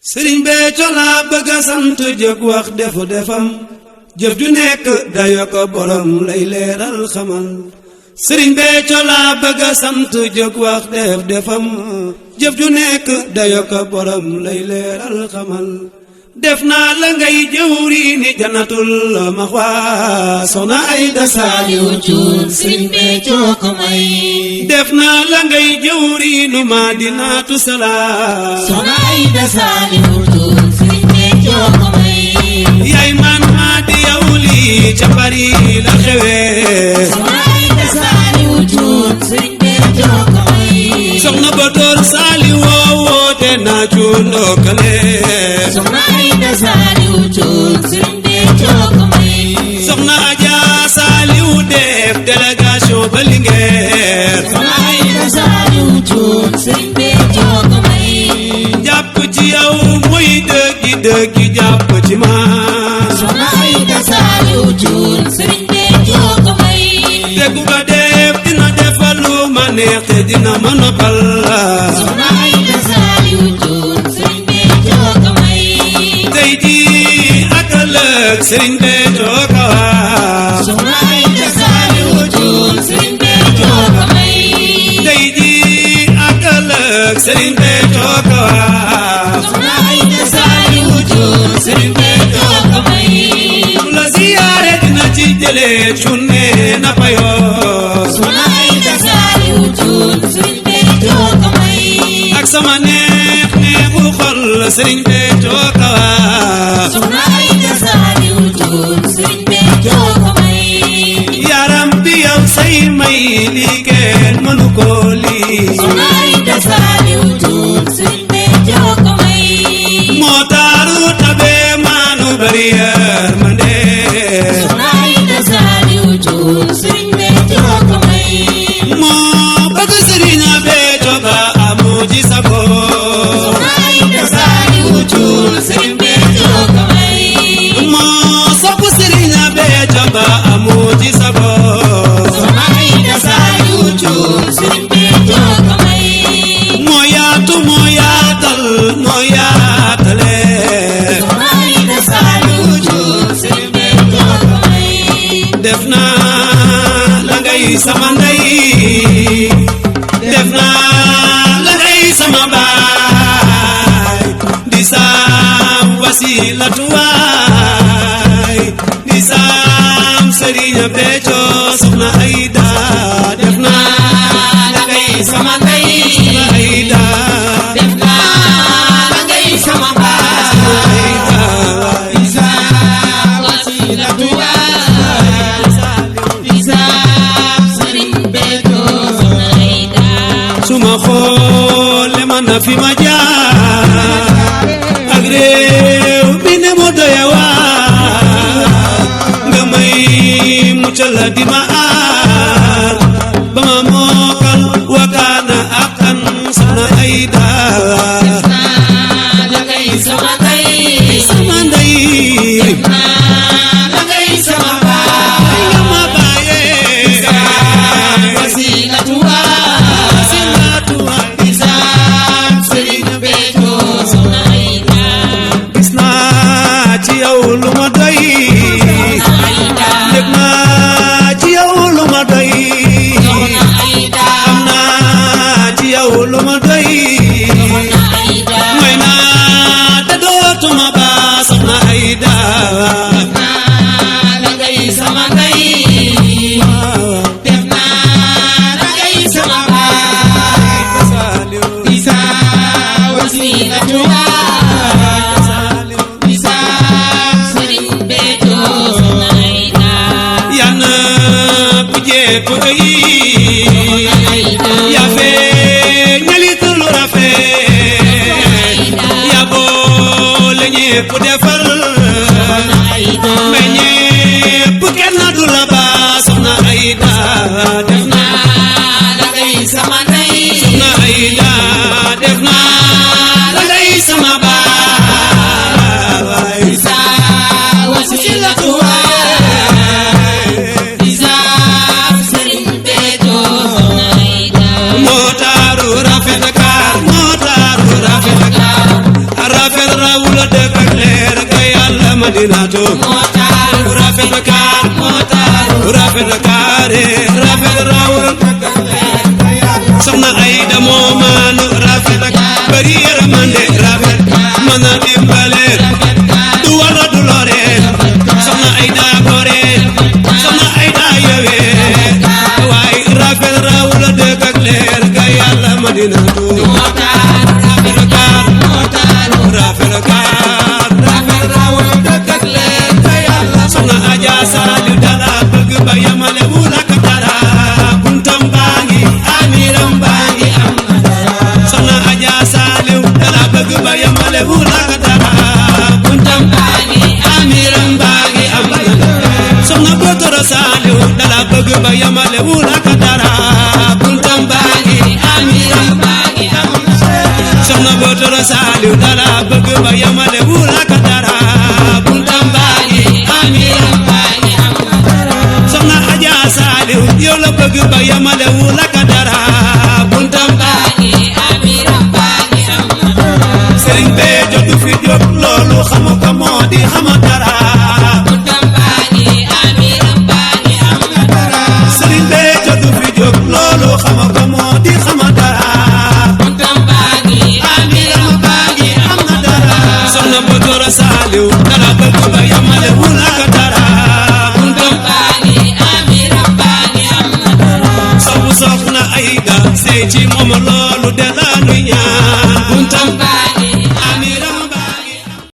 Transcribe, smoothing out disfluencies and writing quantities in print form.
Sëriñ Béthio laa bëgg a sant jóg wax defu defam jëf ju nekk dayo ko borom lay leeral xamal Sëriñ Béthio laa bëgg a sant jóg wax defam jëf ju nekk dayo ko borom lay leeral xamal def naa la ngay jëwriñu Jannatul Maxwa Soxna Ayda Saaliw Cuun Sëriñ Béthio ko may def naa la ngay jëwriñu Madinatu Salaam Soxna Ayda Saaliw Cuun Sëriñ Béthio ko may yaay man maa di yow lii ca Paris la xewee Soxna Ayda Saaliw Cuun Sëriñ Béthio ko may soxna Batoor Saaliw woote naa cuun ndokkale Soxna Ayda Saaliw Cuun Sëriñ Béthio ko may soxna Aja Saaliw def délégation ba Linguère Soxna Ayda Saaliw Cuun Sëriñ Béthio ko may jàpp ci yow muy dëggi jàpp ci man Soxna Ayda Saaliw Cuun Sëriñ Béthio ko may te ku ko def dina defal lu ma neex te dina ma noppal Soxna Ayda Saaliw Cuun Sëriñ Béthio ko may tey jii ak ëllëg Sëriñ Béthio ko wax Soxna Ayda Saaliw Cuun Sëriñ Béthio ko may tey jii ak ëllëg Sëriñ Béthio ko wax Soxna Ayda Saaliw Cuun Sëriñ Béthio ko may ku la ziyaare dina ci jëlee cunne na payoo Soxna Ayda Saaliw Cuun Sëriñ Béthio ko may ak sama neexu xol Sëriñ Béthio ko wax Soxna Ayda Saaliw Cuun Sëriñ Béthio ko may yaram bi yow say may lii kenn mënu ko lii Soxna Ayda Saaliw Cuun Sëriñ Béthio ko may moo taaru tabe maanu bari yërmande Soxna Ayda Saaliw Cuun Sëriñ Béthio ko may moo bëgg Sëriñ Béthio ba amu ci sago Soxna Ayda Saaliw Cuun Sëriñ Béthio ko may moo sopp Sëriñ Béthio ba amu ci sago Soxna Ayda Saaliw Cuun Sëriñ Béthio ko may moo yaatu moo yaatal moo yaatale Soxna Ayda Saaliw Cuun Sëriñ Béthio ko may def naa la ngay sama ndey def naa la ngay sama baay di saam wasilatu waay di saam Sëriñ Béthio Soxna Ayda def naa la ngay sama ndey Soxna Ayda def naa la ngay sama baay di saam wasilatu waay di saam Sëriñ Béthio Soxna Ayda suma xoole man na fi ma jaar ak réew mi ne mo doye waar nga may muccal di ma aar ba ma mookal wakaana akan Soxna Ayda def naa la ngay sama ndey sama ndey la ngay sama baay nga ma bàyyee wasilatu waay silatu waay di saam Sëriñ Béthio Soxna Ayda gis naa ci yow lu ma doy Soxna Ayda yëg naa ci yow lu ma doy Soxna Ayda am naa ci yow lu ma doy Soxna Ayda mooy naa te dootuma ba Soxna Ayda la ngay sama ndey def naa la ngay sama baay di saam wasilatu waay di saam Sëriñ Béthio Soxna Ayda yal na ku jépp yi Ayda yaa fee ñalit lu rafet yaa boole ñépp defar Ayda mais ñépp kenn du la ba Soxna Ayda def naa la ngay sama ndey Soxna Ayda def naa la ngay sama baay di saam wasilatu waay di saam Sëriñ Béthio Soxna Ayda moo taaru rafet kaar moo taaru rafet kaar rafet la dëkk ak leer ga yàlla Madinatu moo taaru rafet kaar moo taaru rafet kaare rafet rawul soxna Ayda moo maanu rafet bari yërmande rafet mën a dimbale du wala du lore soxna Ayda gore soxna Ayda yewe waaye rafet rawul dëkk ak leer ga yàlla Madinatu moo taaru rafet kaar moo taaru rafet kaar rafet rawul dëkk ak leer ga yàlla soxna Aja Saaliw dala bëgg ba yamale wul ak dara buntam baa ngi amiram baa ngi am soxna Aja Saaliw dala bëgg ba yamale wul ak dara buntam baa ngi amiram baa ngi am soxna Bootoro Saaliw dala bëgg ba yamale wul ak dara buntam baa ngi amiram baa ngi am soxna Bootoro Saaliw dala bëgg ba yamale wul ak